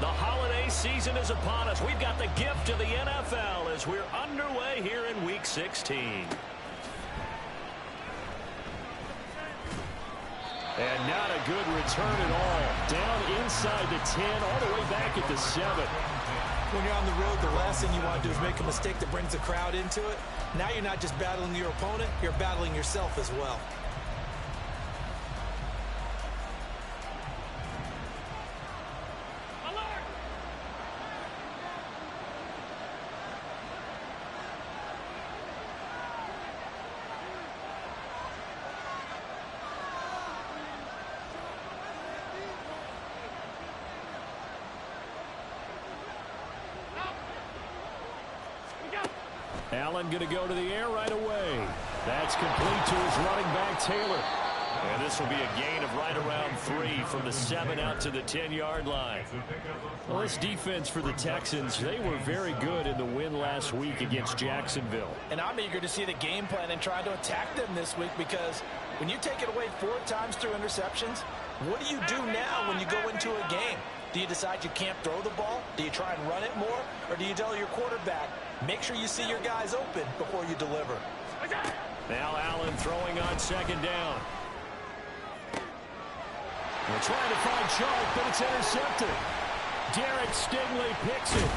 The holiday season is upon us. We've got the gift of the NFL as we're underway here in Week 16. And not a good return at all. Down inside the 10, all the way back at the 7. When you're on the road, the last thing you want to do is make a mistake that brings the crowd into it. Now you're not just battling your opponent, you're battling yourself as well. Allen going to go to the air right away. That's complete to his running back, Taylor. And this will be a gain of right around 3 from the 7 out to the 10-yard line. Well, this defense for the Texans, they were very good in the win last week against Jacksonville. And I'm eager to see the game plan and try to attack them this week, because when you take it away 4 times through interceptions, what do you do now when you go into a game? Do you decide you can't throw the ball? Do you try and run it more? Or do you tell your quarterback, make sure you see your guys open before you deliver? Now Allen throwing on second down. They're trying to find Chark, but it's intercepted. Derek Stingley picks it.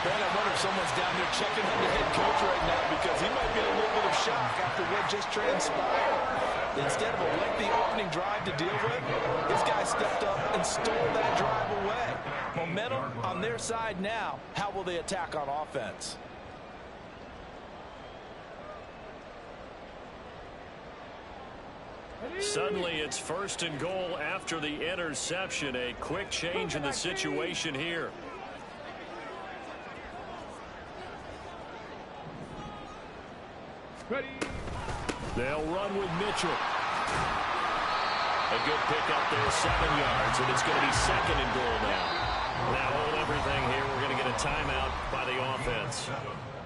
Ben, I wonder if someone's down there checking on the head coach right now, because he might be in a little bit of shock after what just transpired. Instead of a lengthy opening drive to deal with, this guy stepped up and stole that drive away. Momentum on their side now. How will they attack on offense? Suddenly it's 1st and goal after the interception. A quick change in the situation here. Ready. They'll run with Mitchell. A good pick up there, 7 yards, and it's going to be 2nd and goal now. Now hold everything here. We're going to get a timeout by the offense.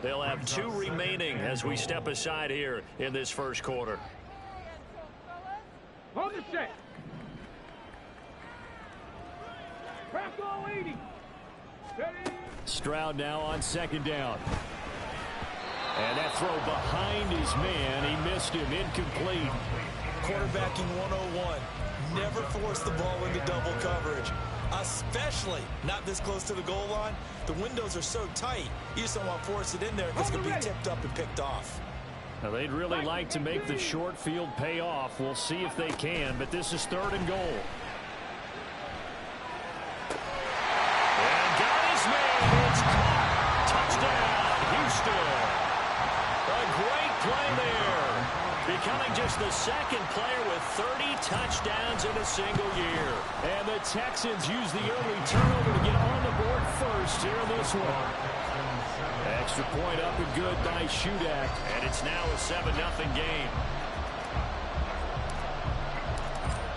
They'll have 2 remaining as we step aside here in this first quarter. Hold the set. Crack all 80. Ready. Stroud now on 2nd down. And that throw behind his man. He missed him. Incomplete. Quarterbacking 101. Never force the ball into double coverage, especially not this close to the goal line. The windows are so tight, you just don't want to force it in there because it could be tipped up and picked off. Now, they'd really like to make the short field pay off. We'll see if they can, but this is 3rd and goal. And got his man. It's caught. Touchdown, Houston. A great play there. Becoming just the 2nd player with 30 touchdowns in a single year. And the Texans use the early turnover to get on the board first here in this one. Extra point up and good by Shudak. And it's now a 7-0 game.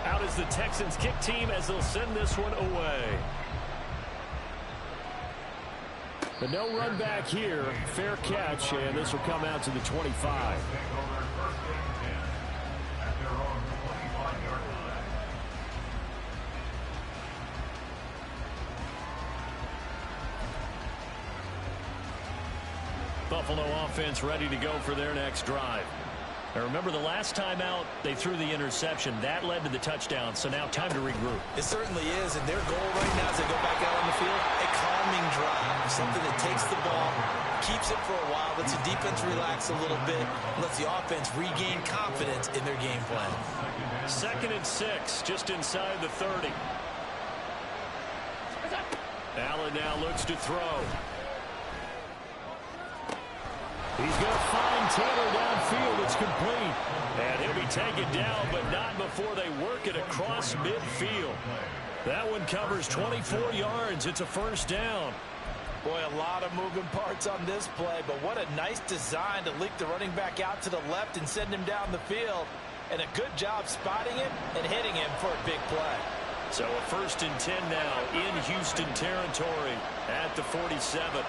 Out is the Texans kick team as they'll send this one away. The no run back here. Fair catch, and this will come out to the 25. Buffalo offense ready to go for their next drive. Now remember, the last time out, they threw the interception. That led to the touchdown, so now time to regroup. It certainly is, and their goal right now as they go back out on the field, a calming drive, something that takes the ball, keeps it for a while, lets the defense relax a little bit, and lets the offense regain confidence in their game plan. 2nd and 6, just inside the 30. Allen now looks to throw. He's going to find Taylor downfield. It's complete. And he'll be taken down, but not before they work it across midfield. That one covers 24 yards. It's a 1st down. Boy, a lot of moving parts on this play, but what a nice design to leak the running back out to the left and send him down the field. And a good job spotting him and hitting him for a big play. So a 1st and 10 now in Houston territory at the 47.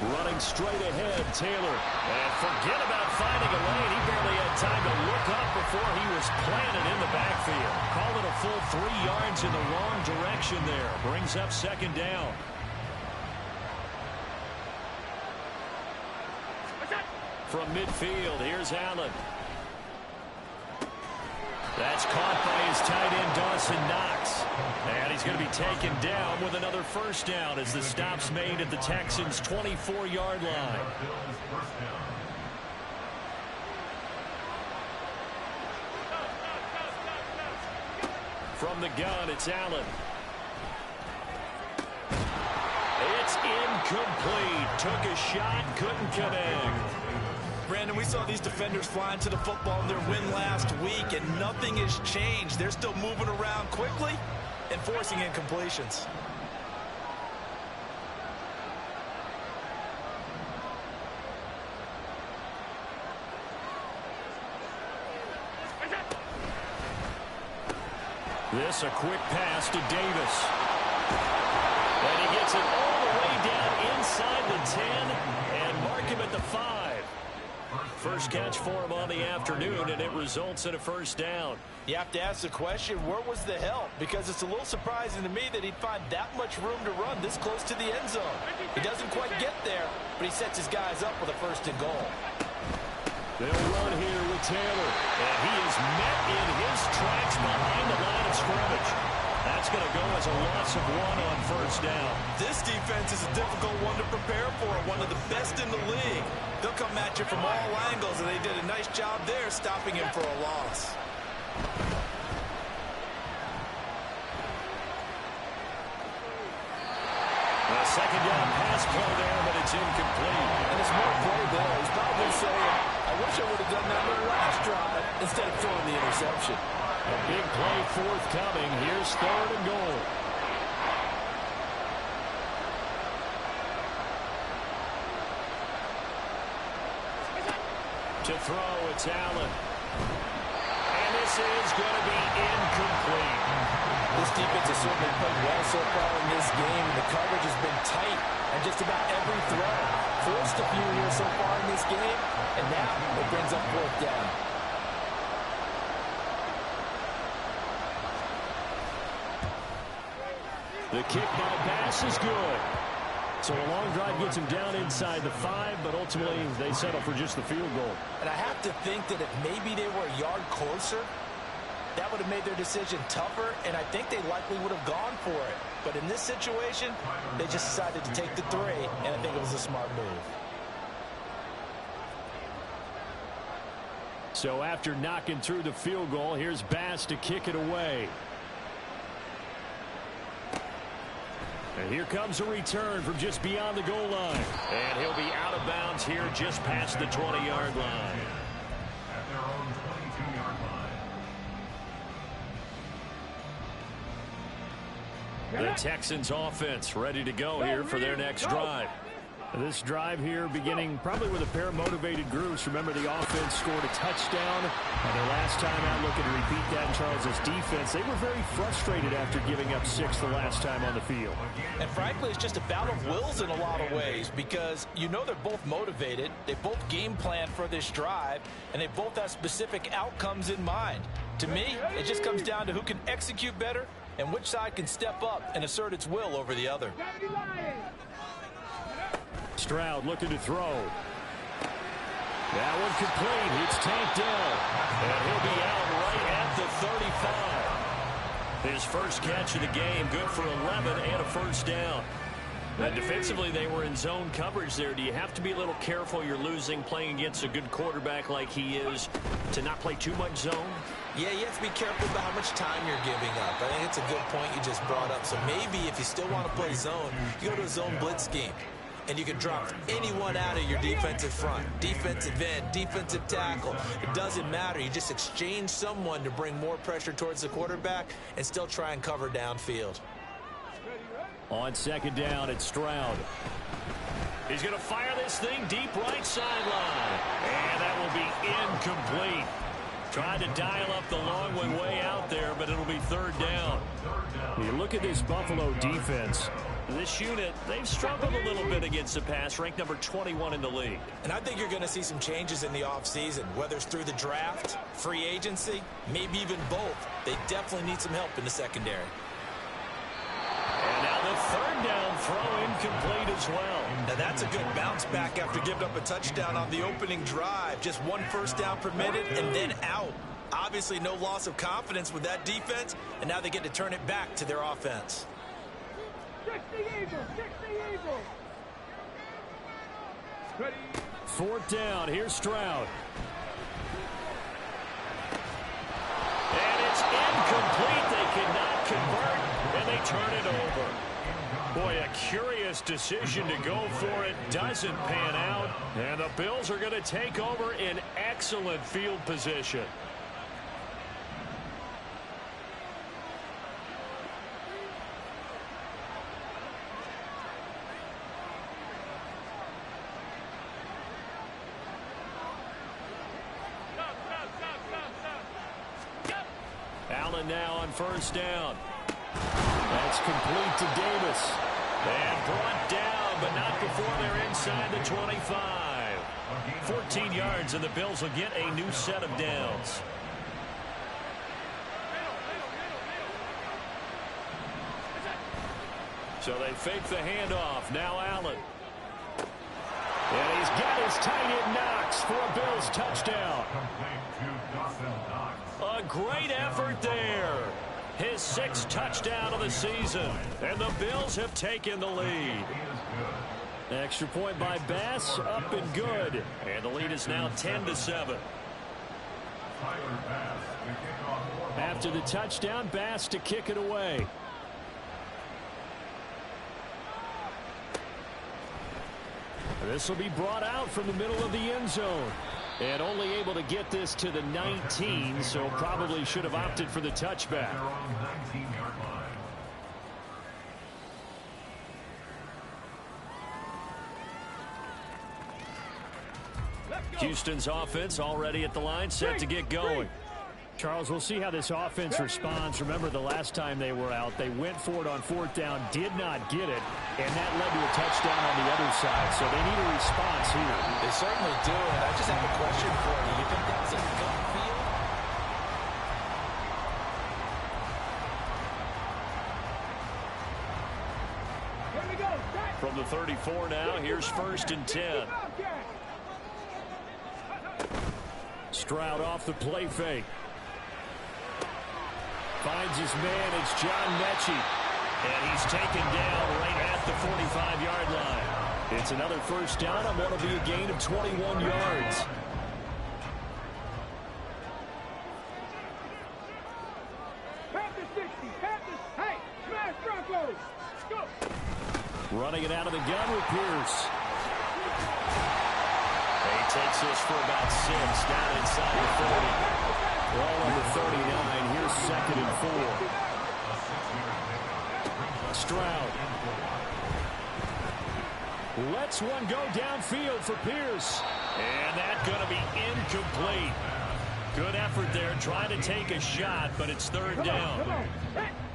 Running straight ahead, Taylor. And forget about finding a lane. He barely had time to look up before he was planted in the backfield. Call it a full 3 yards in the wrong direction there. Brings up second down. From midfield, here's Allen. That's caught by his tight end, Dawson Knox. And he's going to be taken down with another first down as the stop's made at the Texans' 24-yard line. From the gun, it's Allen. It's incomplete. Took a shot, couldn't connect. Brandon, we saw these defenders flying to the football in their win last week, and nothing has changed. They're still moving around quickly and forcing incompletions. This a quick pass to Davis. And he gets it all the way down inside the 10 and mark him at the 5. First catch for him on the afternoon, and it results in a first down. You have to ask the question, where was the help? Because it's a little surprising to me that he'd find that much room to run this close to the end zone. He doesn't quite get there, but he sets his guys up with a first and goal. They'll run here with Taylor, and he is met in his tracks behind the line of scrimmage. That's going to go as a loss of 1 on first down. This defense is a difficult one to prepare for, one of the best in the league. They'll come at you from all angles, and they did a nice job there stopping him for a loss. A second down pass play there, but it's incomplete. And it's more play there. He's probably saying, I wish I would have done that on the last drive instead of throwing the interception. A big play forthcoming. Here's 3rd and goal. To throw, it's Allen. And this is going to be incomplete. This defense has certainly played well so far in this game. The coverage has been tight and just about every throw. Forced a few here so far in this game, and now it brings up 4th down. The kick by Bass is good. So a long drive gets him down inside the 5, but ultimately they settle for just the field goal. And I have to think that if maybe they were a yard closer, that would have made their decision tougher, and I think they likely would have gone for it. But in this situation, they just decided to take the 3, and I think it was a smart move. So after knocking through the field goal, here's Bass to kick it away. And here comes a return from just beyond the goal line. And he'll be out of bounds here just past the 20-yard line. At their own 22-yard line. The Texans offense ready to go here for their next drive. This drive here beginning probably with a pair of motivated groups. Remember, the offense scored a touchdown. And their last time out, looking to repeat that in Charles' defense. They were very frustrated after giving up 6 the last time on the field. And frankly, it's just a battle of wills in a lot of ways because you know they're both motivated. They both game plan for this drive, and they both have specific outcomes in mind. To me, it just comes down to who can execute better and which side can step up and assert its will over the other. Stroud looking to throw. That one complete. It's tanked down. And he'll be out right at the 35. His first catch of the game, good for 11 and a first down. And defensively, they were in zone coverage there. Do you have to be a little careful? You're losing, playing against a good quarterback like he is, to not play too much zone? Yeah, you have to be careful about how much time you're giving up. I think it's a good point you just brought up. So maybe if you still want to play zone, you go to a zone blitz scheme. And you can drop anyone out of your defensive front, defensive end, defensive tackle. It doesn't matter. You just exchange someone to bring more pressure towards the quarterback and still try and cover downfield. On second down, it's Stroud. He's going to fire this thing deep right sideline. And that will be incomplete. Tried to dial up the long way out there, but it'll be third down. You look at this Buffalo defense. This unit, they've struggled a little bit against the pass, ranked number 21 in the league. And I think you're going to see some changes in the offseason, whether it's through the draft, free agency, maybe even both. They definitely need some help in the secondary. And now the third down throw incomplete as well. Now that's a good bounce back after giving up a touchdown on the opening drive. Just one first down permitted and then out. Obviously no loss of confidence with that defense, and now they get to turn it back to their offense. 60 Eagles, 60 Eagles. Ready. Fourth down. Here's Stroud. And it's incomplete. They cannot convert, and they turn it over. Boy, a curious decision to go for it. Doesn't pan out, and the Bills are going to take over in excellent field position. Allen now on first down. That's complete to Davis. And brought down, but not before they're inside the 25. 14 yards, and the Bills will get a new set of downs. So they fake the handoff. Now Allen. And he's got his tight end Knox for a Bills touchdown. A great effort there. His 6th touchdown of the season. And the Bills have taken the lead. Extra point by Bass, up and good. And the lead is now 10-7. After the touchdown, Bass to kick it away. This will be brought out from the middle of the end zone. And only able to get this to the 19, so probably should have opted for the touchback. Houston's offense already at the line, set to get going. Charles, we'll see how this offense responds. Remember the last time they were out, they went for it on fourth down, did not get it, and that led to a touchdown on the other side. So they need a response here. They certainly do, and I just have a question for you. You think that's a gut feel? Here we go. Back. From the 34 now, here's 1st and 10. Stroud off the play fake. Finds his man. It's John Mechie. And he's taken down right at the 45-yard line. It's another first down, and that'll be a gain of 21 yards. Panthers 60. Panthers. Hey, smash Broncos. Go. Running it out of the gun with Pierce. He takes this for about 6 down inside the 30. Ball on the 39. Here's 2nd and 4. Stroud. Lets one go downfield for Pierce. And that's going to be incomplete. Good effort there, trying to take a shot, but it's 3rd down.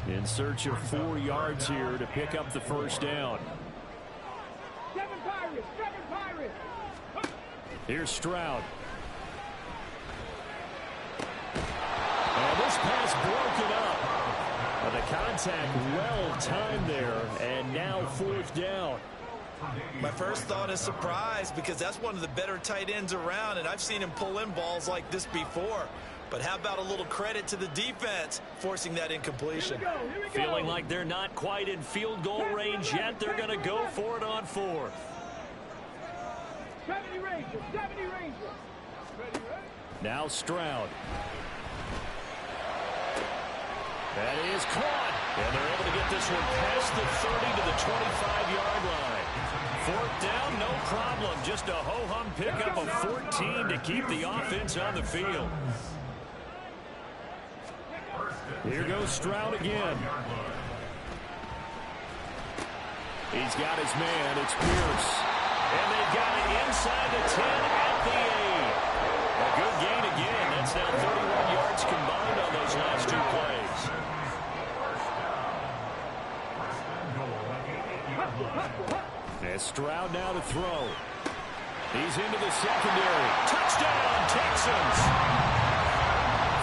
In search of 4 yards here to pick up the first down. 7 Pirates. 7 Pirates. Here's Stroud. And this pass broken up. But the contact well timed there, and now 4th down. My first thought is surprise, because that's one of the better tight ends around, and I've seen him pull in balls like this before. But how about a little credit to the defense forcing that incompletion? Here we go. Feeling like they're not quite in field goal range yet, they're going to go for it on 4th. 70 Rangers. 70 Rangers. Ready, ready. Now Stroud. That is caught. And they're able to get this one past the 30 to the 25-yard line. 4th down, no problem. Just a ho-hum pickup of 14 to keep the offense on the field. Here goes Stroud again. He's got his man. It's Pierce. And they've got it inside the 10 at the 8. A good gain again. That's now 31 yards combined on those last two plays. And Stroud now to throw. He's into the secondary. Touchdown, Texans!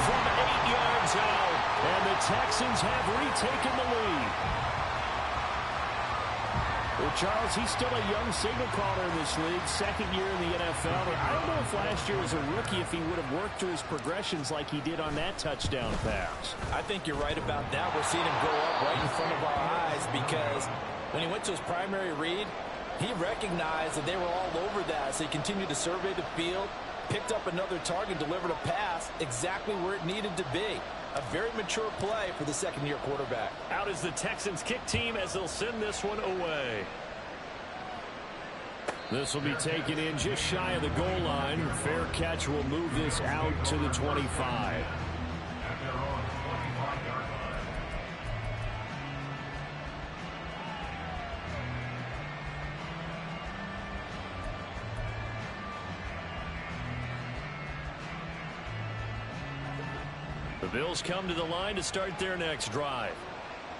From 8 yards out, and the Texans have retaken the lead. Well, Charles, he's still a young signal caller in this league, second year in the NFL. And I don't know if last year as a rookie, if he would have worked through his progressions like he did on that touchdown pass. I think you're right about that. We're seeing him go up right in front of our eyes because when he went to his primary read, he recognized that they were all over that, so he continued to survey the field, picked up another target, delivered a pass exactly where it needed to be. A very mature play for the second-year quarterback. Out is the Texans kick team as they'll send this one away. This will be taken in just shy of the goal line. Fair catch will move this out to the 25. The Bills come to the line to start their next drive.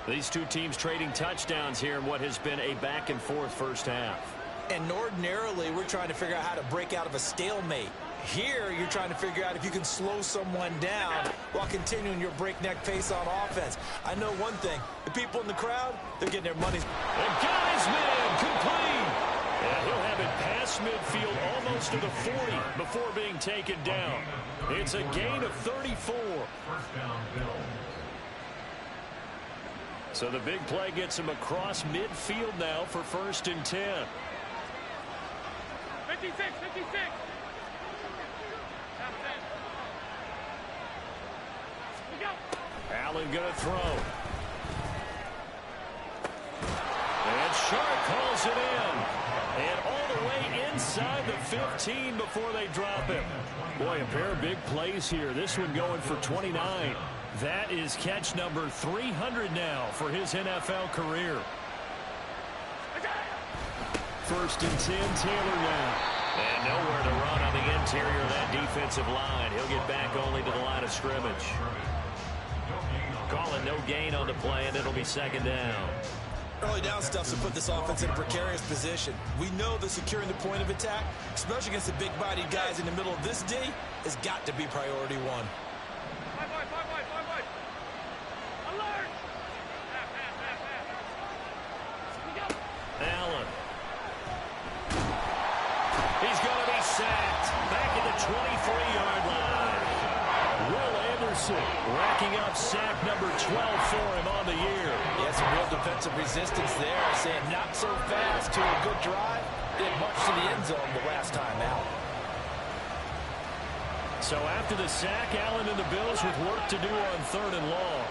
These two teams trading touchdowns here in what has been a back-and-forth first half. And ordinarily, we're trying to figure out how to break out of a stalemate. Here, you're trying to figure out if you can slow someone down while continuing your breakneck pace on offense. I know one thing. The people in the crowd, they're getting their money's. And got his man complete. And he'll have it past midfield almost to the 40 before being taken down. It's a gain of 34. So the big play gets him across midfield now for 1st and 10. 56, 56. Allen going to throw. And Sharp calls it in. And all the way inside the 15 before they drop him. Boy, a pair of big plays here. This one going for 29. That is catch number 300 now for his NFL career. 1st and 10, Taylor now. And nowhere to run on the interior of that defensive line. He'll get back only to the line of scrimmage. Calling no gain on the play, and it'll be 2nd down. Early down stuff to put this offense in a precarious position. We know that securing the point of attack, especially against the big-bodied guys in the middle of this D, has got to be priority one. Alert! Allen. He's going to be sacked. Back at the 23-yard line. Will Anderson racking up sack number 12 for him on the year. Yeah, some real defensive resistance there. Saying not so fast to a good drive. Did much to the end zone the last time out. So after the sack, Allen and the Bills with work to do on 3rd and long.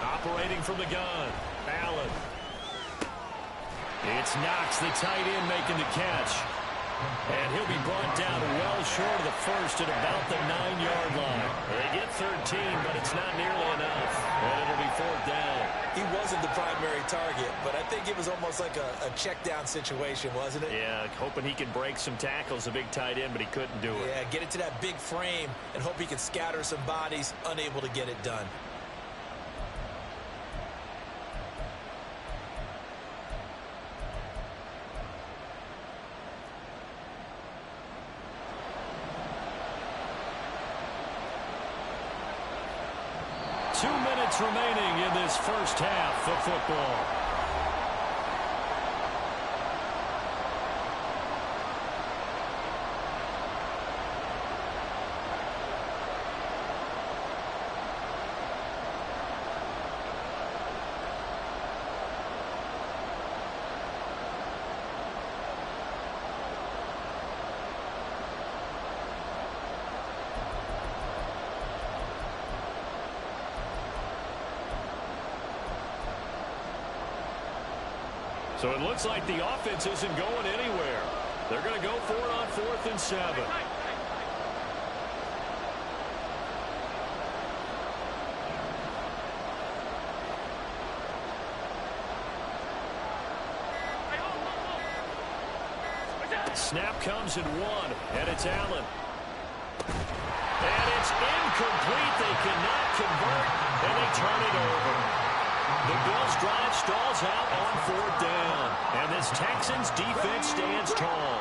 Operating from the gun, Allen. It's Knox, the tight end, making the catch. And he'll be brought down well short of the first at about the 9-yard line. They get 13, but it's not nearly enough. And it'll be 4th down. He wasn't the primary target, but I think it was almost like a check down situation, wasn't it? Yeah, hoping he can break some tackles, a big tight end, but he couldn't do it. Yeah, get it to that big frame and hope he can scatter some bodies, unable to get it done. Remaining in this first half of football. So it looks like the offense isn't going anywhere. They're going to go for it on 4th and 7. Snap comes in one, and it's Allen. And it's incomplete. They cannot convert, and they turn it over. The Bills drive stalls out on 4th down, and this Texans defense stands tall.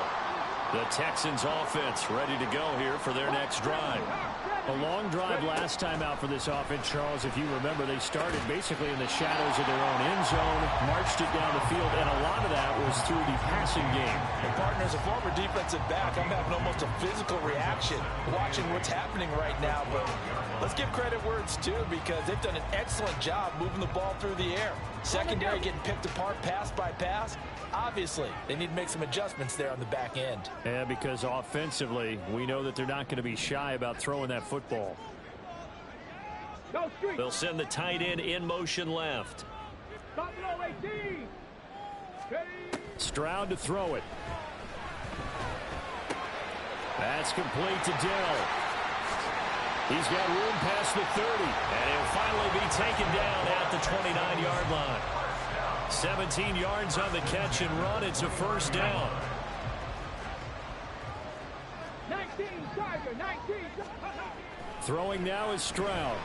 The Texans offense ready to go here for their next drive. A long drive last time out for this offense, Charles. If you remember, they started basically in the shadows of their own end zone, marched it down the field, and a lot of that was through the passing game. And partner, as a former defensive back, I'm having almost a physical reaction watching what's happening right now. But let's give credit where it's due, because they've done an excellent job moving the ball through the air. Secondary getting picked apart pass by pass. Obviously, they need to make some adjustments there on the back end. Yeah, because offensively, we know that they're not going to be shy about throwing that football. They'll send the tight end in motion left. Stroud to throw it. That's complete to Dell. He's got room past the 30. And he'll finally be taken down at the 29-yard line. 17 yards on the catch and run. It's a first down. 19, Tiger, 19. Throwing now is Stroud.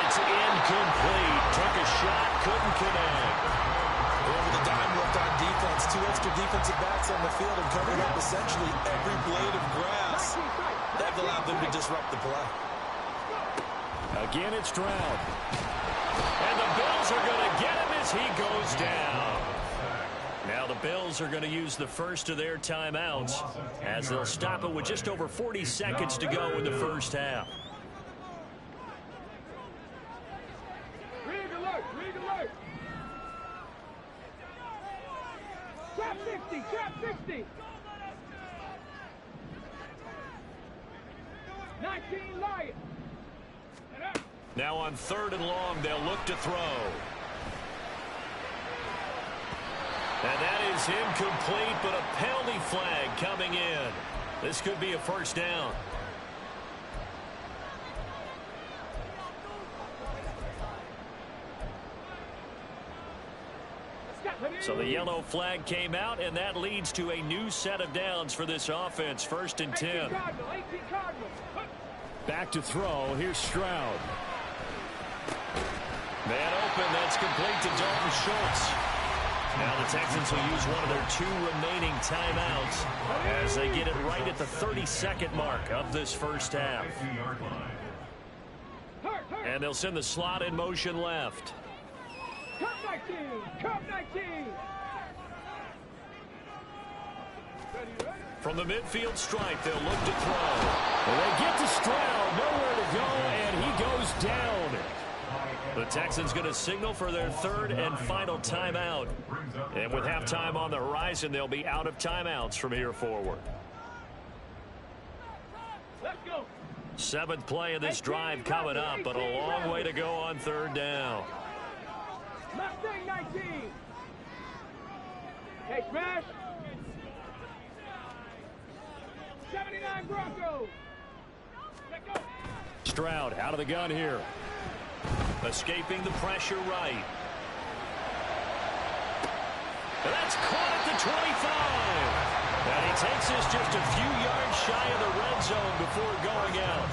It's incomplete. Took a shot, couldn't connect. Over the dime left on defense. 2 extra defensive backs on the field and covering up essentially every blade of grass. That allowed them to disrupt the play. Again, it's Stroud. And the Bills are going to get him as he goes down. Now the Bills are going to use the first of their timeouts as they'll stop it with just over 40 seconds to go in the first half. Rig alert, rig alert. Trap 60, trap 60. 19 Lions. Now on 3rd and long, they'll look to throw. And that is incomplete, but a penalty flag coming in. This could be a first down. So the yellow flag came out, and that leads to a new set of downs for this offense. 1st and 10. Back to throw. Here's Stroud. Man open, that's complete to Dalton Schultz. Now the Texans will use one of their 2 remaining timeouts as they get it right at the 32nd mark of this first half. And they'll send the slot in motion left. Cup 19, Cup 19. From the midfield stripe, they'll look to throw. Well, they get to Stroud, nowhere to go, and he goes down. The Texans going to signal for their 3rd and final timeout. And with halftime on the horizon, they'll be out of timeouts from here forward. Let's go. 7th play of this drive coming up, but a long way to go on 3rd down. Mustang 19. Hey, smash. 79 Broncos. Let go. Stroud out of the gun here. Escaping the pressure right. That's caught at the 25. And he takes this just a few yards shy of the red zone before going out.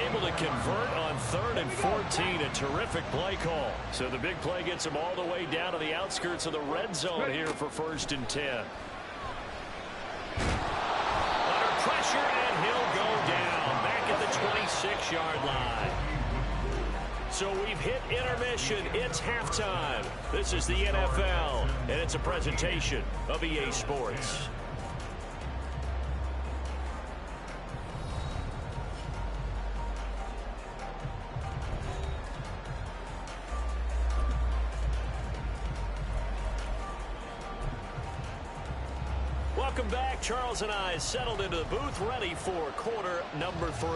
Able to convert on 3rd and 14. A terrific play call. So the big play gets him all the way down to the outskirts of the red zone here for 1st and 10. Under pressure, and he'll go down back at the 26-yard line. So we've hit intermission. It's halftime. This is the NFL, and it's a presentation of EA Sports. Welcome back. Charles and I settled into the booth, ready for quarter number 3.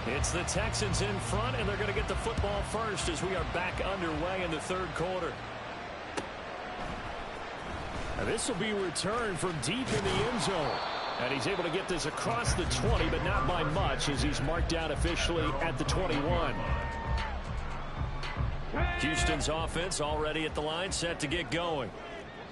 It's the Texans in front, and they're going to get the football first as we are back underway in the 3rd quarter. Now this will be returned from deep in the end zone. And he's able to get this across the 20, but not by much as he's marked down officially at the 21. Houston's offense already at the line, set to get going.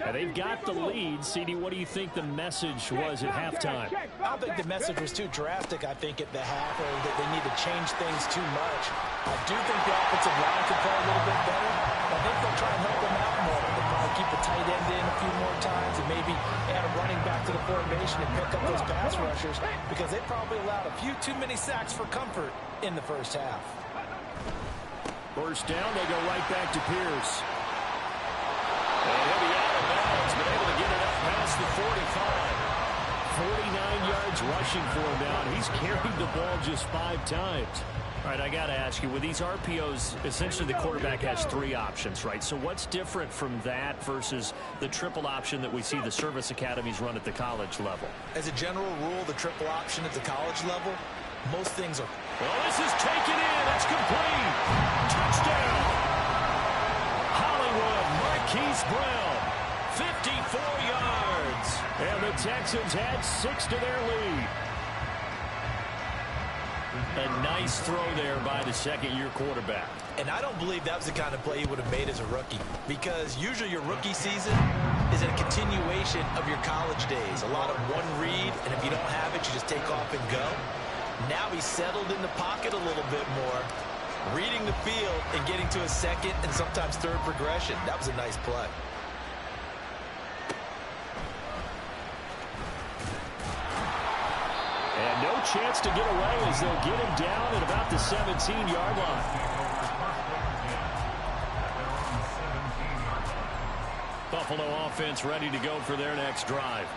And they've got the lead. CD, what do you think the message was at halftime? I don't think the message was too drastic, I think, at the half, or that they need to change things too much. I do think the offensive line can play a little bit better. I think they'll try and help them out more. They'll probably keep the tight end in a few more times and maybe add a running back to the formation and pick up those pass rushers, because they probably allowed a few too many sacks for comfort in the first half. First down, they go right back to Pierce. And he'll be out of bounds, but able to get it up past the 45. 49 yards rushing for him down. He's carried the ball just 5 times. All right, I got to ask you, with these RPOs, essentially the quarterback has 3 options, right? So what's different from that versus the triple option that we see the service academies run at the college level? As a general rule, the triple option at the college level, most things are... Well, this is taken in. It's complete. Touchdown. Hollywood, Marquise Brown, 54 yards. And the Texans had 6 to their lead. A nice throw there by the second-year quarterback. And I don't believe that was the kind of play he would have made as a rookie, because usually your rookie season is a continuation of your college days. A lot of one read, and if you don't have it, you just take off and go. Now he's settled in the pocket a little bit more, reading the field and getting to a second and sometimes third progression. That was a nice play. And no chance to get away as they'll get him down at about the 17-yard line. Buffalo offense ready to go for their next drive.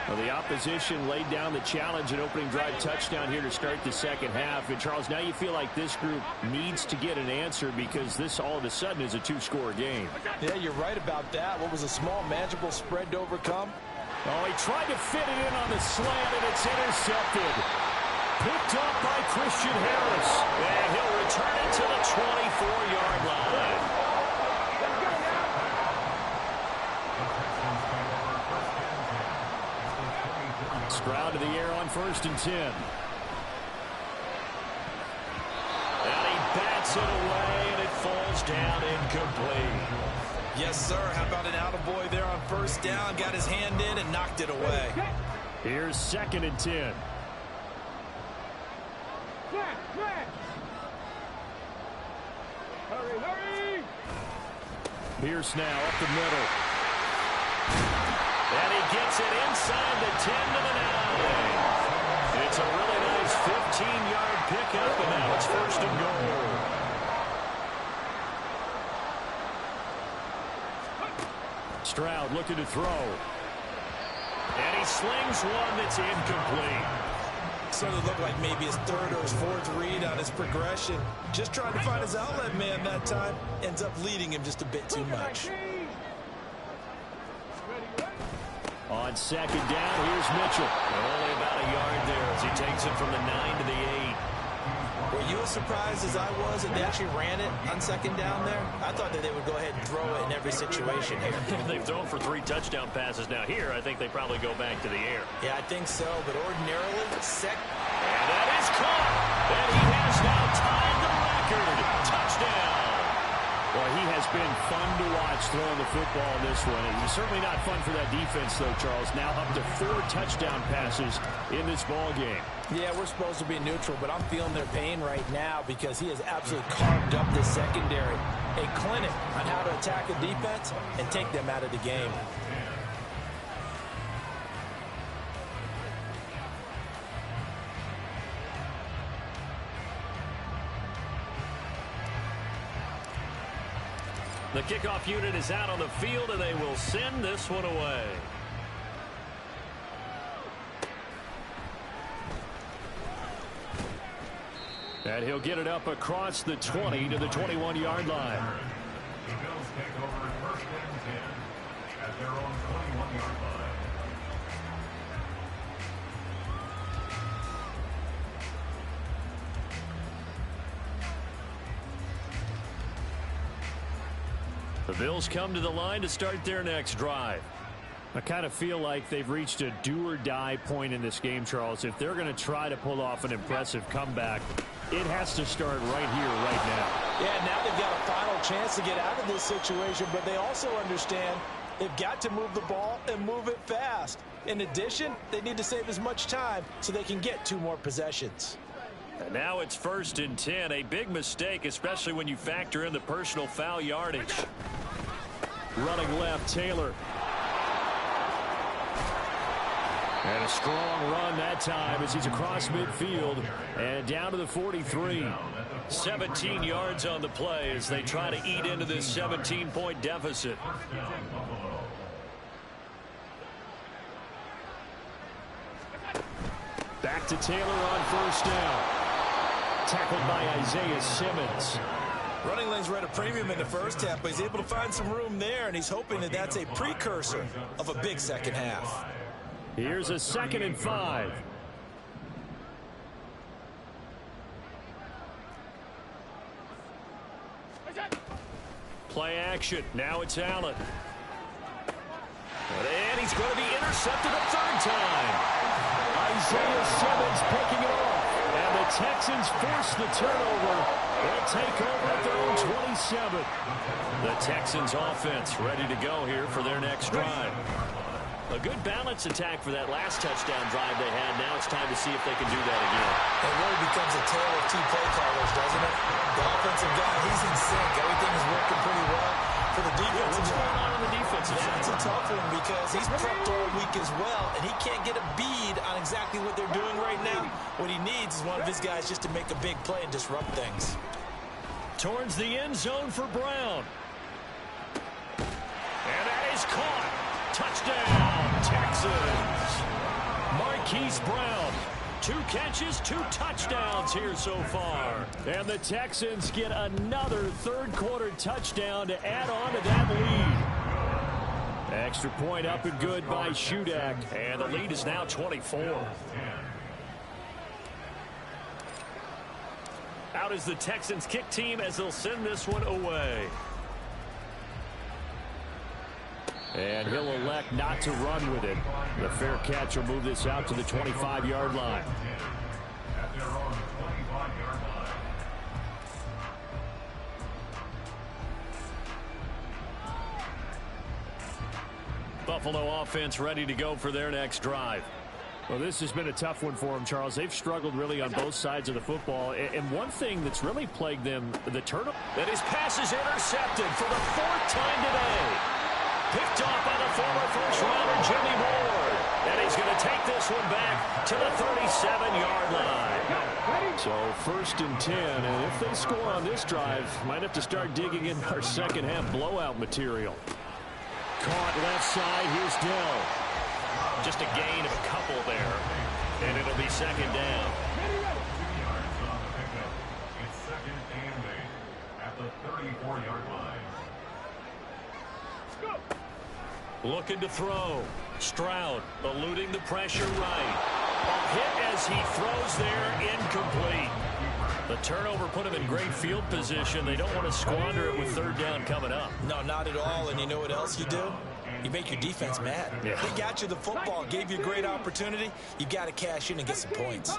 Well, the opposition laid down the challenge and opening drive touchdown here to start the second half. And, Charles, now you feel like this group needs to get an answer because this all of a sudden is a 2-score game. Yeah, you're right about that. What was a small, manageable spread to overcome? Oh, he tried to fit it in on the slant, and it's intercepted. Picked up by Christian Harris. And he'll return it to the 24-yard line. Stroud to the air on 1st and 10. And he bats it away, and it falls down incomplete. Yes, sir. How about an attaboy there on 1st down? Got his hand in and knocked it away. Here's 2nd and 10. Hurry, hurry! Pierce now up the middle. And he gets it inside the 10 to the 9. It's a really nice 15-yard pickup, and now it's 1st and goal. Stroud looking to throw. And he slings one that's incomplete. Sort of looked like maybe his 3rd or his 4th read on his progression. Just trying to find his outlet man that time. Ends up leading him just a bit too much. On 2nd down, here's Mitchell. Only about a yard there as he takes it from the 9 to the 8. Were you as surprised as I was that they actually ran it on 2nd down there? I thought that they would go ahead and throw it in every situation here. They've thrown for 3 touchdown passes now. Here, I think they probably go back to the air. Yeah, I think so, but ordinarily, And that is caught. And he has now tied the record. Touchdown. Well, he has been fun to watch throwing the football in this one. It was certainly not fun for that defense, though, Charles. Now up to 4 touchdown passes in this ball game. Yeah, we're supposed to be neutral, but I'm feeling their pain right now because he has absolutely carved up this secondary. A clinic on how to attack a defense and take them out of the game. The kickoff unit is out on the field, and they will send this one away. And he'll get it up across the 20 to the 21-yard line. The Bills take over 1st and 10 at their own 21-yard line. The Bills come to the line to start their next drive. I kind of feel like they've reached a do-or-die point in this game, Charles. If they're going to try to pull off an impressive comeback, It has to start right here, right now. Yeah, now they've got a final chance to get out of this situation, but they also understand they've got to move the ball and move it fast. In addition, they need to save as much time so they can get 2 more possessions. And now it's 1st and 10. A big mistake, especially when you factor in the personal foul yardage. Running left, Taylor. And a strong run that time as he's across midfield and down to the 43. 17 yards on the play as they try to eat into this 17-point deficit. Back to Taylor on 1st down. Tackled by Isaiah Simmons. Running lanes were at a premium in the first half, but he's able to find some room there, and he's hoping that that's a precursor of a big second half. Here's a 2nd and 5. Play action. Now it's Allen. And he's going to be intercepted a 3rd time. Isaiah Simmons picking it off. And the Texans force the turnover. They'll take over at their own 27. The Texans offense ready to go here for their next drive. A good balance attack for that last touchdown drive they had. Now it's time to see if they can do that again. It really becomes a tale of 2 play callers, doesn't it? The offensive guy, he's in sync. Everything is working pretty well. For the defensive What's going on the defensive side? That's a tough one because he's prepped all week as well, and he can't get a bead on exactly what they're doing right now. What he needs is one of his guys just to make a big play and disrupt things. Towards the end zone for Brown. And that is caught. Touchdown, Texans. Marquise Brown. 2 catches, 2 touchdowns here so far. And the Texans get another 3rd quarter touchdown to add on to that lead. Extra point up and good by Shudak. And the lead is now 24. Out is the Texans kick team as they'll send this one away. And he'll elect not to run with it. The fair catch will move this out to the 25-yard line. At their own 25-yard line. Buffalo offense ready to go for their next drive. Well, this has been a tough one for them, Charles. They've struggled really on both sides of the football. And one thing that's really plagued them, the turnover. That his pass is intercepted for the 4th time today. Picked off by the former first-rounder Jimmy Ward. And he's going to take this one back to the 37-yard line. So 1st and 10, and if they score on this drive, might have to start digging in our second-half blowout material. Caught left side, here's Dell. Just a gain of a couple there, and it'll be 2nd down. 2 yards on the pickup. It's 2nd and 8 at the 34-yard line. Looking to throw. Stroud eluding the pressure right. A hit as he throws there, incomplete. The turnover put him in great field position. They don't want to squander it with 3rd down coming up. No, not at all. And you know what else you do? You make your defense mad. Yeah. They got you the football, gave you a great opportunity. You got to cash in and get some points.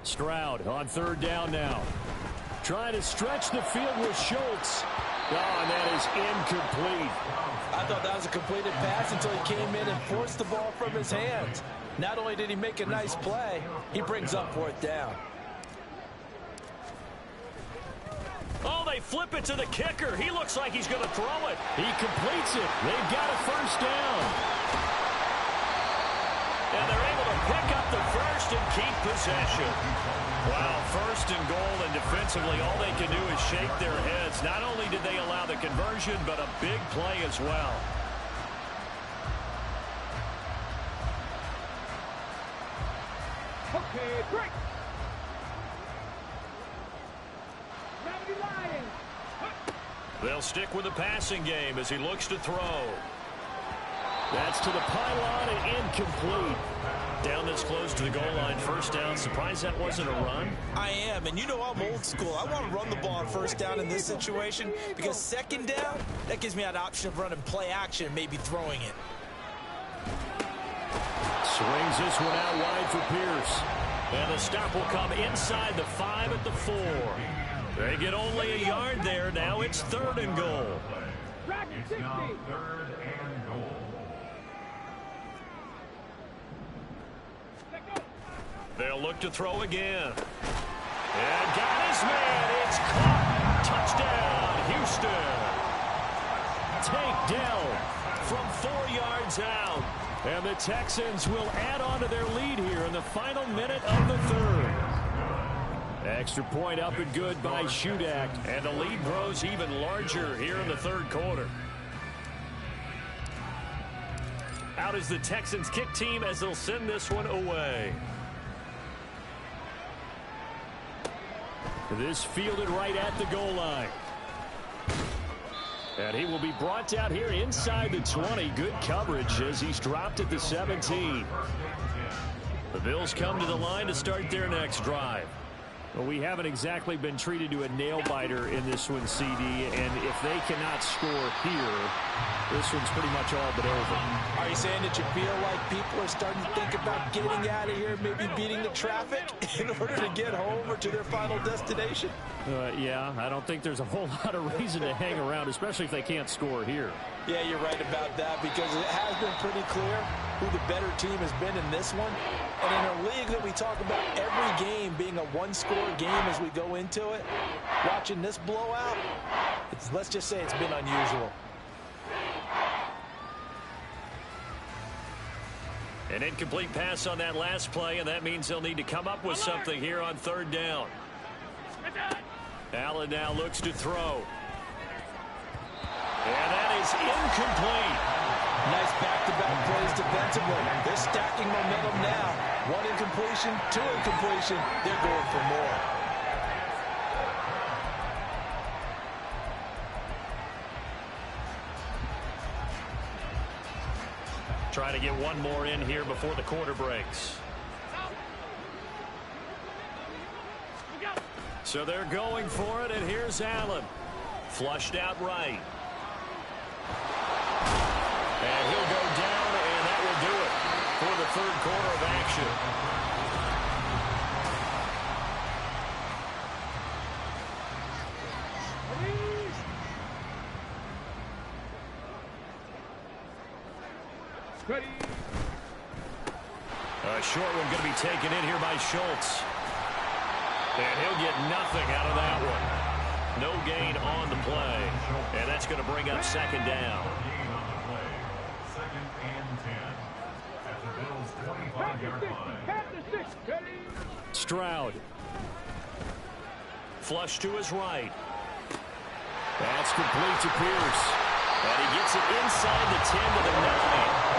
Stroud on 3rd down now. Trying to stretch the field with Schultz. Oh, and that is incomplete. I thought that was a completed pass until he came in and forced the ball from his hands. Not only did he make a nice play, he brings up 4th down. Oh, they flip it to the kicker. He looks like he's going to throw it. He completes it. They've got a 1st down. And they're able to pick up the 1st and keep possession. Wow, 1st and goal, and defensively all they can do is shake their heads. Not only did they allow the conversion, but a big play as well. Okay, break. Gravity Lions. They'll stick with the passing game as he looks to throw. That's to the pylon and incomplete. Down this close to the goal line, 1st down. Surprised that wasn't a run? I am, and you know I'm old school. I want to run the ball on 1st down in this situation because 2nd down, that gives me an option of running play action and maybe throwing it. Swings this one out wide for Pierce. And the stop will come inside the 5 at the 4. They get only a yard there. Now it's 3rd and goal. It's now 3rd and goal. They'll look to throw again. And got his man. It's caught. Touchdown, Houston. Take down from 4 yards out. And the Texans will add on to their lead here in the final minute of the 3rd. Extra point up and good by Shudak. And the lead grows even larger here in the 3rd quarter. Out is the Texans kick team as they'll send this one away. This fielded right at the goal line. And he will be brought down here inside the 20. Good coverage as he's dropped at the 17. The Bills come to the line to start their next drive. Well, we haven't exactly been treated to a nail-biter in this one, CD, and if they cannot score here, this one's pretty much all but over. Are you saying that you feel like people are starting to think about getting out of here, maybe beating the traffic in order to get home or to their final destination? Yeah, I don't think there's a whole lot of reason to hang around, especially if they can't score here. Yeah, you're right about that because it has been pretty clear who the better team has been in this one. And in a league that we talk about every game being a one-score game as we go into it, watching this blowout, let's just say it's been unusual. An incomplete pass on that last play, and that means they'll need to come up with something here on 3rd down. Allen now looks to throw. And that is incomplete. Nice back-to-back plays defensively. They're stacking momentum now. 1 incompletion, 2 incompletion. They're going for more. Trying to get one more in here before the quarter breaks. So they're going for it, and here's Allen. Flushed out right. And he'll go down, and that will do it for the 3rd quarter of action. Ready. A short one going to be taken in here by Schultz. And he'll get nothing out of that one. No gain on the play. And that's going to bring up 2nd down. Stroud. Flush to his right. That's complete to Pierce. And he gets it inside the 10 to the 9.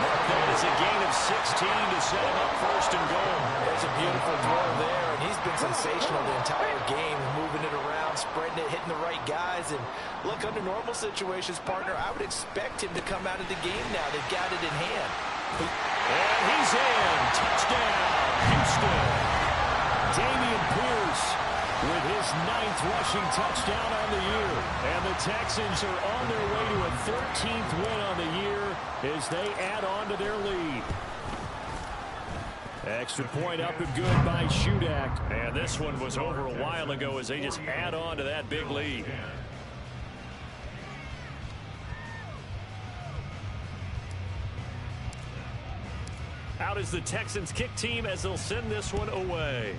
Mark that as a gain of 16 to set him up 1st and goal. There's a beautiful throw there, and he's been sensational the entire game, moving it around, spreading it, hitting the right guys. And look, under normal situations, partner, I would expect him to come out of the game now. They've got it in hand. And he's in. Touchdown, Houston. Dameon Pierce with his 9th rushing touchdown on the year. And the Texans are on their way to a 13th win on the year as they add on to their lead. Extra point up and good by Shudak. And this one was over a while ago as they just add on to that big lead. Out is the Texans kick team as they'll send this one away.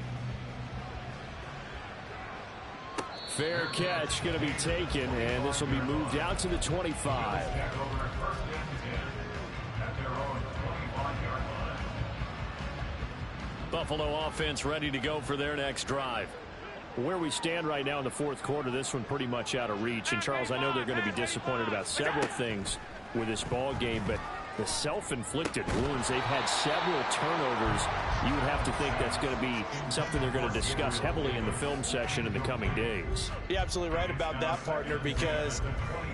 Fair catch going to be taken, and this will be moved out to the 25. Buffalo offense ready to go for their next drive. Where we stand right now in the 4th quarter, this one pretty much out of reach. And, Charles, I know they're going to be disappointed about several things with this ball game, but the self-inflicted wounds, they've had several turnovers. You would have to think that's going to be something they're going to discuss heavily in the film session in the coming days. You're absolutely right about that, partner, because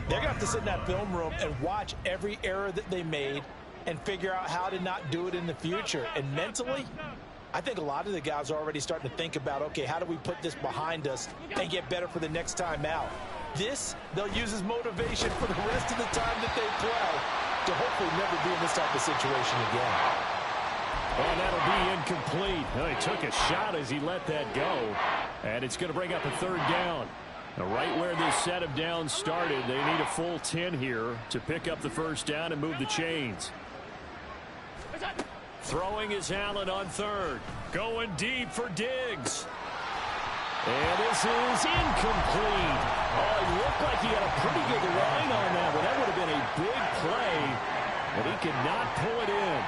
they're going to have to sit in that film room and watch every error that they made and figure out how to not do it in the future. And mentally, I think a lot of the guys are already starting to think about, okay, how do we put this behind us and get better for the next time out? This, they'll use as motivation for the rest of the time that they play to hopefully never be in this type of situation again. Oh, that'll be incomplete. Oh, he took a shot as he let that go. And it's going to bring up a third down. Now, right where this set of downs started, they need a full 10 here to pick up the first down and move the chains. Throwing is Allen on third. Going deep for Diggs. And this is incomplete. Oh, it looked like he had a pretty good line on that one. That would have been a big play, but he could not pull it in.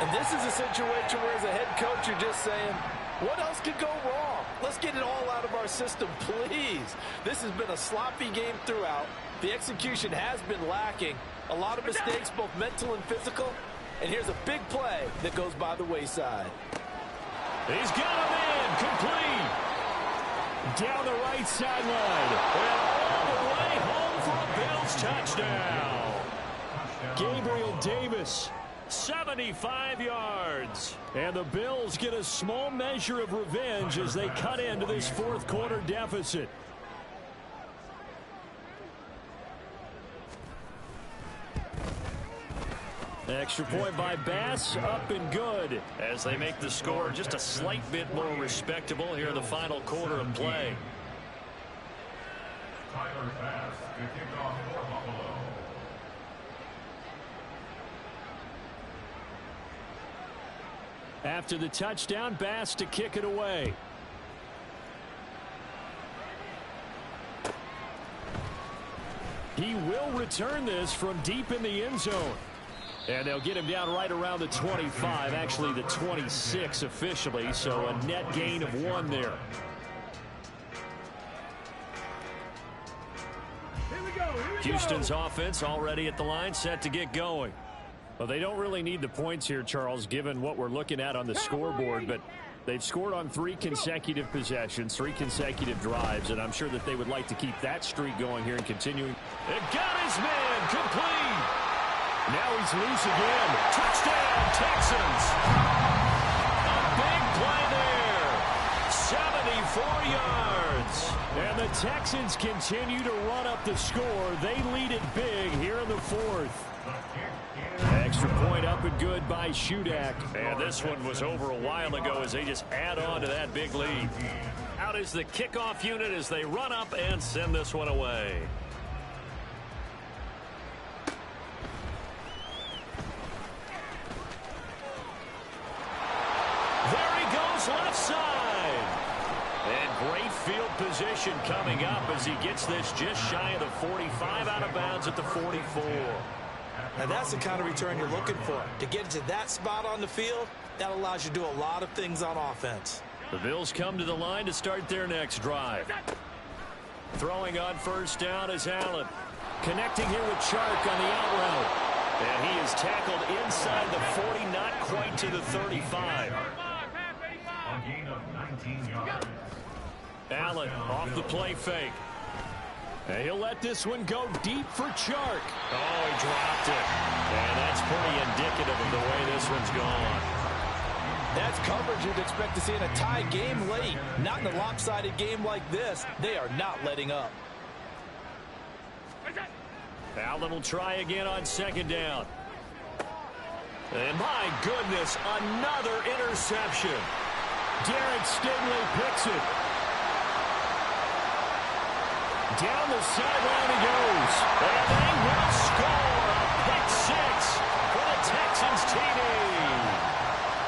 And this is a situation where as a head coach you're just saying, what else could go wrong? Let's get it all out of our system, please. This has been a sloppy game throughout. The execution has been lacking. A lot of mistakes, both mental and physical. And here's a big play that goes by the wayside. He's got him in. Complete. Down the right sideline. And all the way home for a Bills touchdown. Gabriel Davis. 75 yards. And the Bills get a small measure of revenge as they cut into this fourth quarter deficit. Extra point by Bass, up and good, as they make the score just a slight bit more respectable here in the final quarter of play. Tyler Bass to kick off for Buffalo. After the touchdown, Bass to kick it away. He will return this from deep in the end zone. And they'll get him down right around the 25, actually the 26 officially, so a net gain of 1 there. Houston's offense already at the line, set to get going. Well, they don't really need the points here, Charles, given what we're looking at on the scoreboard, but they've scored on 3 consecutive possessions, 3 consecutive drives, and I'm sure that they would like to keep that streak going here and continuing. It got his man, complete. Now he's loose again. Touchdown, Texans. A big play there. 74 yards. And the Texans continue to run up the score. They lead it big here in the fourth. Extra point up and good by Shudak. And this one was over a while ago as they just add on to that big lead. Out is the kickoff unit as they run up and send this one away. Left side. And great field position coming up as he gets this just shy of the 45, out of bounds at the 44. Now that's the kind of return you're looking for. To get to that spot on the field, that allows you to do a lot of things on offense. The Bills come to the line to start their next drive. Throwing on first down is Allen. Connecting here with Chark on the out route. And he is tackled inside the 40, not quite to the 35. A gain of 19 yards. Allen off the play fake. And he'll let this one go deep for Chark. Oh, he dropped it. And that's pretty indicative of the way this one's gone. That's coverage you'd expect to see in a tie game late. Not in a lopsided game like this. They are not letting up. Allen will try again on second down. And my goodness, another interception. Derek Stingley picks it. Down the sideline he goes. And they will score a pick 6 for the Texans TD.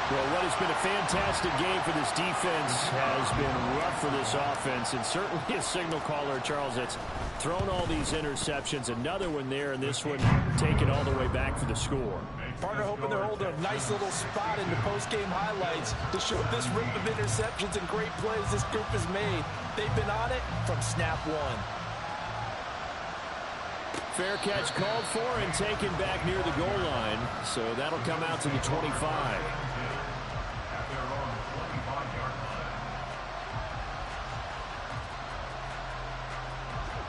Well, what has been a fantastic game for this defense has been rough for this offense, and certainly a signal caller, Charles, that's thrown all these interceptions. Another one there, and this one taken all the way back for the score. Partner hoping they're holding a nice little spot in the post-game highlights to show this rip of interceptions and great plays this group has made. They've been on it from snap one. Fair catch called for and taken back near the goal line, so that'll come out to the 25.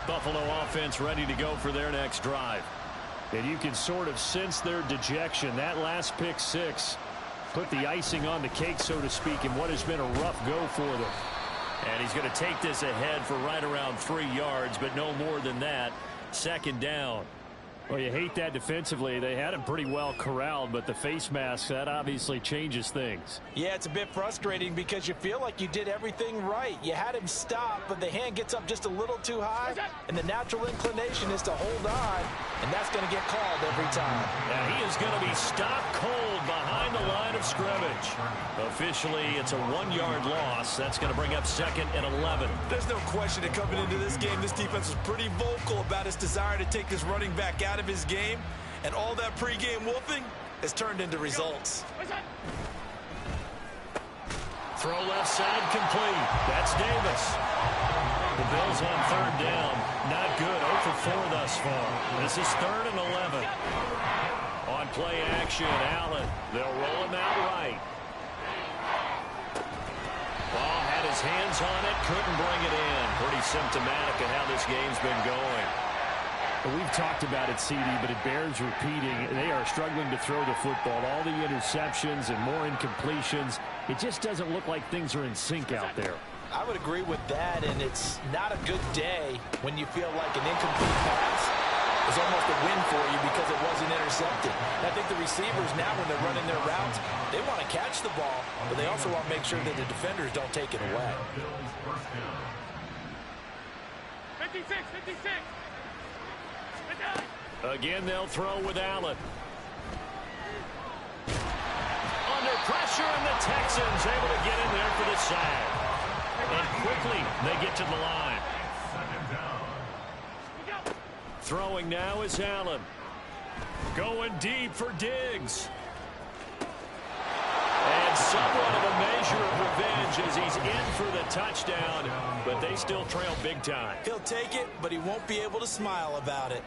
Buffalo offense ready to go for their next drive. And you can sort of sense their dejection. That last pick 6 put the icing on the cake, so to speak, in what has been a rough go for them. And he's going to take this ahead for right around 3 yards, but no more than that. Second down. Well, you hate that defensively. They had him pretty well corralled, but the face mask, that obviously changes things. Yeah, it's a bit frustrating because you feel like you did everything right. You had him stop, but the hand gets up just a little too high, and the natural inclination is to hold on, and that's going to get called every time. Now he is going to be stopped cold behind the line of scrimmage. Officially, it's a 1-yard loss. That's going to bring up 2nd and 11. There's no question that coming into this game, this defense was pretty vocal about its desire to take this running back out of his game, and all that pregame wolfing has turned into results. Throw left side complete. That's Davis. The Bills on 3rd down. Not good. 0 for 4 thus far. This is 3rd and 11. On play action, Allen. They'll roll him out right. Ball had his hands on it, couldn't bring it in. Pretty symptomatic of how this game's been going. We've talked about it, CD, but it bears repeating. They are struggling to throw the football. All the interceptions and more incompletions. It just doesn't look like things are in sync out there. I would agree with that, and it's not a good day when you feel like an incomplete pass is almost a win for you because it wasn't intercepted. And I think the receivers now, when they're running their routes, they want to catch the ball, but they also want to make sure that the defenders don't take it away. 56, 56. Again, they'll throw with Allen. Under pressure, and the Texans able to get in there for the sack. And quickly, they get to the line. Throwing now is Allen. Going deep for Diggs. And somewhat of a measure of revenge as he's in for the touchdown, but they still trail big time. He'll take it, but he won't be able to smile about it.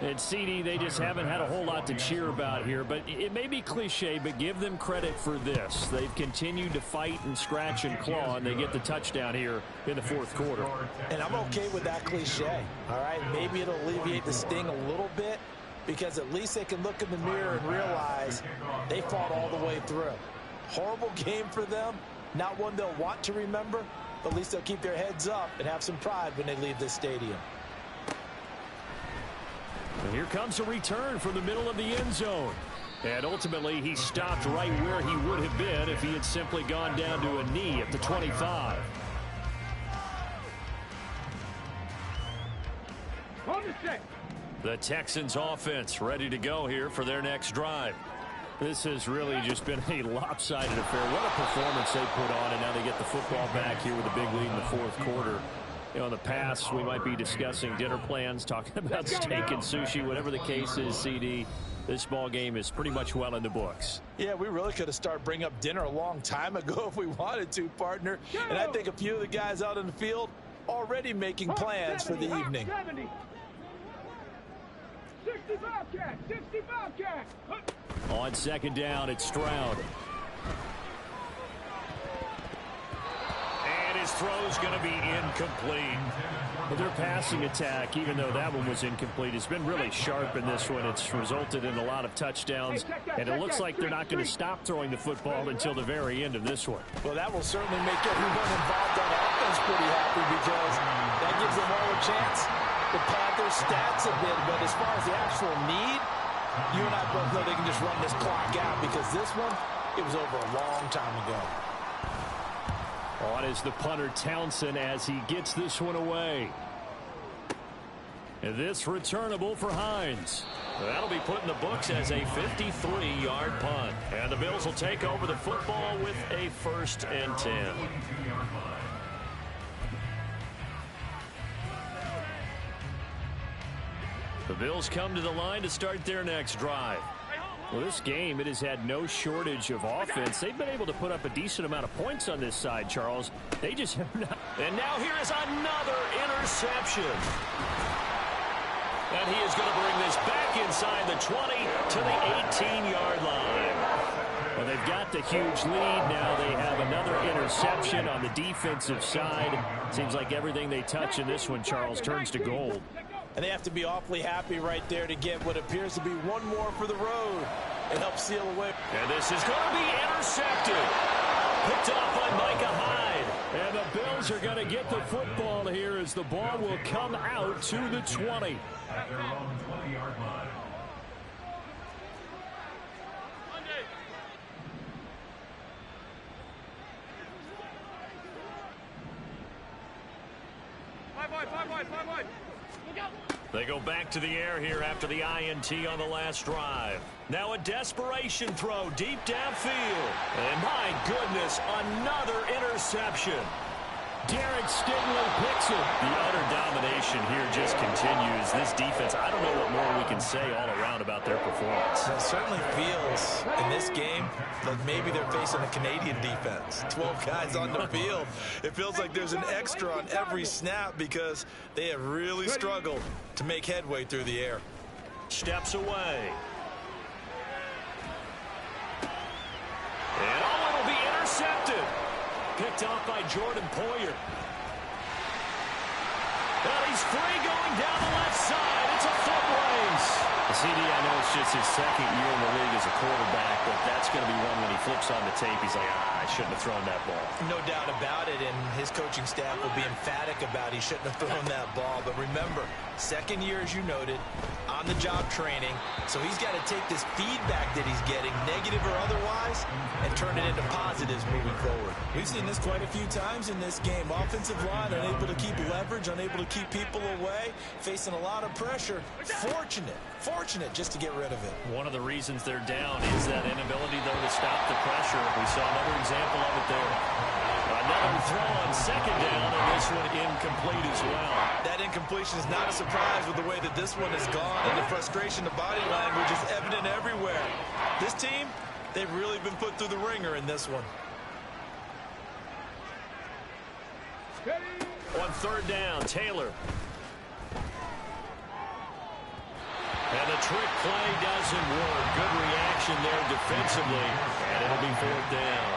And CD, they just haven't had a whole lot to cheer about here, but it may be cliche, but give them credit for this. They've continued to fight and scratch and claw, and they get the touchdown here in the 4th quarter. And I'm okay with that cliche, all right? Maybe it'll alleviate the sting a little bit because at least they can look in the mirror and realize they fought all the way through. Horrible game for them, not one they'll want to remember, but at least they'll keep their heads up and have some pride when they leave this stadium. And here comes a return from the middle of the end zone. And ultimately, he stopped right where he would have been if he had simply gone down to a knee at the 25. The Texans offense ready to go here for their next drive. This has really just been a lopsided affair. What a performance they put on, and now they get the football back here with a big lead in the 4th quarter. You know, in the past, we might be discussing dinner plans, talking about steak and sushi, whatever the case is, CD. This ball game is pretty much well in the books. Yeah, we really could have started bringing up dinner a long time ago if we wanted to, partner. And I think a few of the guys out in the field already making plans for the evening. 65 cat, 65 cat. On 2nd down, it's Stroud. And his throw's going to be incomplete. Well, their passing attack, even though that one was incomplete, has been really sharp in this one. It's resulted in a lot of touchdowns, and it looks like they're not going to stop throwing the football until the very end of this one. Well, that will certainly make everyone involved on offense pretty happy because that gives them all a chance to pad their stats a bit. But as far as the actual need, you and I both know they can just run this clock out because this one, it was over a long time ago. On is the punter Townsend as he gets this one away. And this returnable for Hines. That'll be put in the books as a 53-yard punt. And the Bills will take over the football with a 1st and 10. The Bills come to the line to start their next drive. Well, this game, it has had no shortage of offense. They've been able to put up a decent amount of points on this side, Charles. They just have not. And now here is another interception. And he is going to bring this back inside the 20 to the 18-yard line. Well, they've got the huge lead. Now they have another interception on the defensive side. Seems like everything they touch in this one, Charles, turns to gold. And they have to be awfully happy right there to get what appears to be one more for the road and help seal away. And this is going to be intercepted. Picked up by Micah Hyde. And the Bills Eagles are going to get the football here as the ball will come out to the 20. At their own 20-yard line. They go back to the air here after the INT on the last drive. Now a desperation throw deep downfield. And my goodness, another interception. Derek Stingley picks it. The utter domination here just continues. This defense, I don't know what more we can say all around about their performance. It certainly feels in this game like maybe they're facing a Canadian defense. 12 guys on the field. It feels like there's an extra on every snap because they have really struggled to make headway through the air. Steps away. And oh, it'll be intercepted. Picked off by Jordan Poyer. And he's free going down the left side. It's a foot race. CD, I know it's just his second year in the league as a quarterback, but that's going to be one when he flips on the tape. He's like, I shouldn't have thrown that ball. No doubt about it, and his coaching staff will be emphatic about he shouldn't have thrown that ball. But remember, second year, as you noted, on-the-job training, so he's got to take this feedback that he's getting, negative or otherwise, and turn it into positives moving forward. We've seen this quite a few times in this game. Offensive line unable to keep leverage, unable to keep people away, facing a lot of pressure. Fortunate just to get rid of it. One of the reasons they're down is that inability, though, to stop the pressure. We saw another example of it there. Another throw on second down, and this one incomplete as well. That incompletion is not a surprise with the way that this one has gone, and the frustration, the body language is evident everywhere. This team, they've really been put through the ringer in this one. On third down, Taylor. And the trick play doesn't work. Good reaction there defensively, and it'll be fourth down.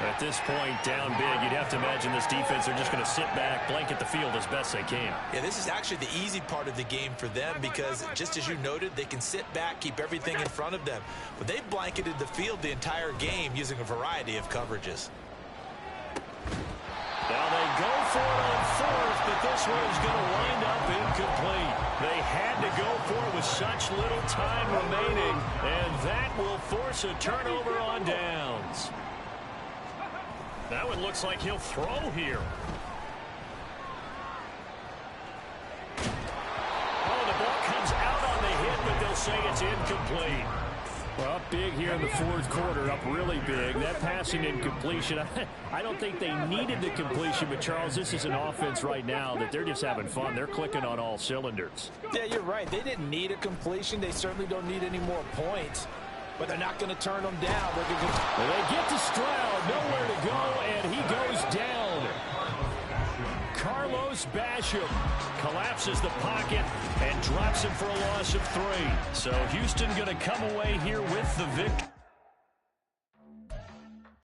At this point, down big, you'd have to imagine this defense are just going to sit back, blanket the field as best they can. Yeah, this is actually the easy part of the game for them because, just as you noted, they can sit back, keep everything in front of them. But they've blanketed the field the entire game using a variety of coverages. Now they go for it on fourth, but this one is going to wind up incomplete. They had to go for it with such little time remaining, and that will force a turnover on downs. That one looks like he'll throw here. Oh, the ball comes out on the hit, but they'll say it's incomplete. Well, up big here in the fourth quarter, up really big. That passing incompletion, I don't think they needed the completion, but Charles, this is an offense right now that they're just having fun. They're clicking on all cylinders. Yeah, you're right. They didn't need a completion. They certainly don't need any more points, but they're not going to turn them down. Well, they get to Stroud, nowhere to go, and he goes down. Carlos Basham collapses the pocket and drops him for a loss of 3. So Houston going to come away here with the victory.